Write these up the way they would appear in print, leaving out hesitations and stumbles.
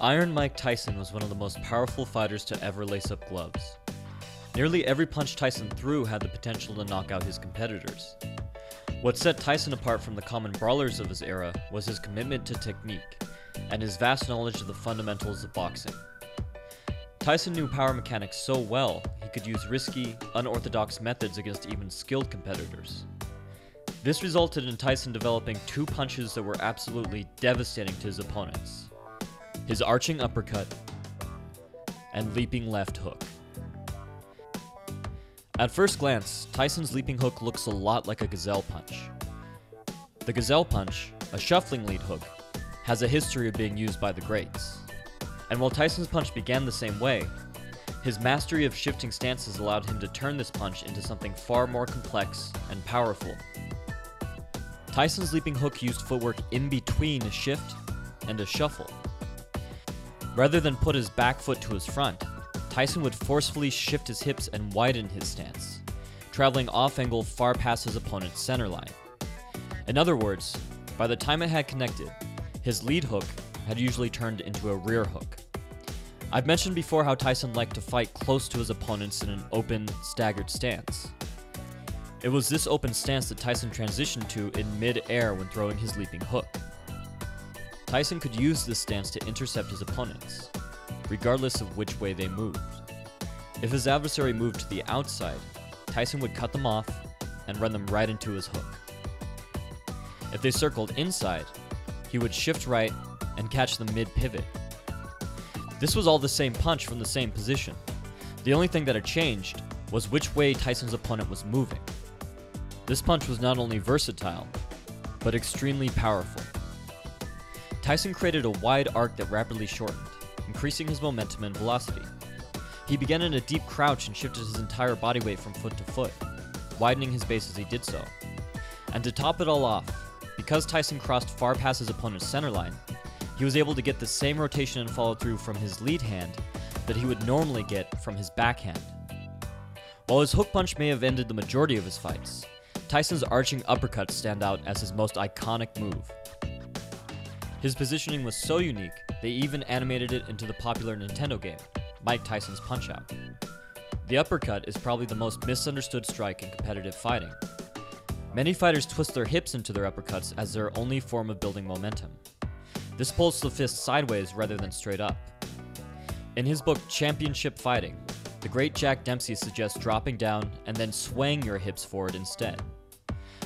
Iron Mike Tyson was one of the most powerful fighters to ever lace up gloves. Nearly every punch Tyson threw had the potential to knock out his competitors. What set Tyson apart from the common brawlers of his era was his commitment to technique, and his vast knowledge of the fundamentals of boxing. Tyson knew power mechanics so well, he could use risky, unorthodox methods against even skilled competitors. This resulted in Tyson developing two punches that were absolutely devastating to his opponents: his arching uppercut and leaping left hook. At first glance, Tyson's leaping hook looks a lot like a gazelle punch. The gazelle punch, a shuffling lead hook, has a history of being used by the greats. And while Tyson's punch began the same way, his mastery of shifting stances allowed him to turn this punch into something far more complex and powerful. Tyson's leaping hook used footwork in between a shift and a shuffle. Rather than put his back foot to his front, Tyson would forcefully shift his hips and widen his stance, traveling off-angle far past his opponent's center line. In other words, by the time it had connected, his lead hook had usually turned into a rear hook. I've mentioned before how Tyson liked to fight close to his opponents in an open, staggered stance. It was this open stance that Tyson transitioned to in mid-air when throwing his leaping hook. Tyson could use this stance to intercept his opponents, regardless of which way they moved. If his adversary moved to the outside, Tyson would cut them off and run them right into his hook. If they circled inside, he would shift right and catch them mid-pivot. This was all the same punch from the same position. The only thing that had changed was which way Tyson's opponent was moving. This punch was not only versatile, but extremely powerful. Tyson created a wide arc that rapidly shortened, increasing his momentum and velocity. He began in a deep crouch and shifted his entire body weight from foot to foot, widening his base as he did so. And to top it all off, because Tyson crossed far past his opponent's center line, he was able to get the same rotation and follow through from his lead hand that he would normally get from his backhand. While his hook punch may have ended the majority of his fights, Tyson's arching uppercuts stand out as his most iconic move. His positioning was so unique, they even animated it into the popular Nintendo game, Mike Tyson's Punch-Out. The uppercut is probably the most misunderstood strike in competitive fighting. Many fighters twist their hips into their uppercuts as their only form of building momentum. This pulls the fist sideways rather than straight up. In his book Championship Fighting, the great Jack Dempsey suggests dropping down and then swaying your hips forward instead.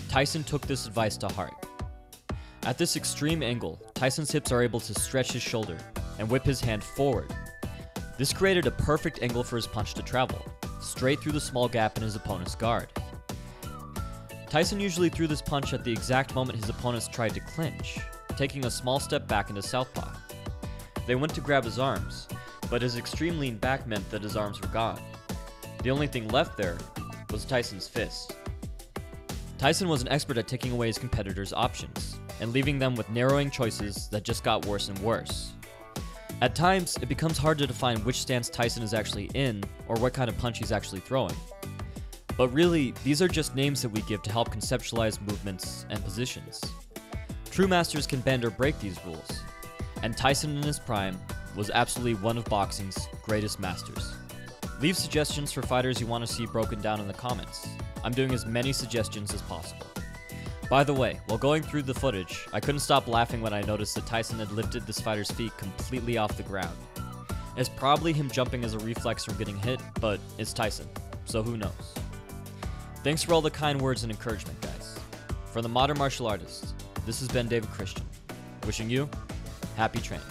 Tyson took this advice to heart. At this extreme angle, Tyson's hips are able to stretch his shoulder and whip his hand forward. This created a perfect angle for his punch to travel, straight through the small gap in his opponent's guard. Tyson usually threw this punch at the exact moment his opponents tried to clinch, taking a small step back into southpaw. They went to grab his arms, but his extreme lean back meant that his arms were gone. The only thing left there was Tyson's fist. Tyson was an expert at taking away his competitors' options, and leaving them with narrowing choices that just got worse and worse. At times, it becomes hard to define which stance Tyson is actually in, or what kind of punch he's actually throwing. But really, these are just names that we give to help conceptualize movements and positions. True masters can bend or break these rules, and Tyson in his prime was absolutely one of boxing's greatest masters. Leave suggestions for fighters you want to see broken down in the comments. I'm doing as many suggestions as possible. By the way, while going through the footage, I couldn't stop laughing when I noticed that Tyson had lifted this fighter's feet completely off the ground. It's probably him jumping as a reflex from getting hit, but it's Tyson, so who knows. Thanks for all the kind words and encouragement, guys. For the modern martial artist, this has been David Christian, wishing you happy training.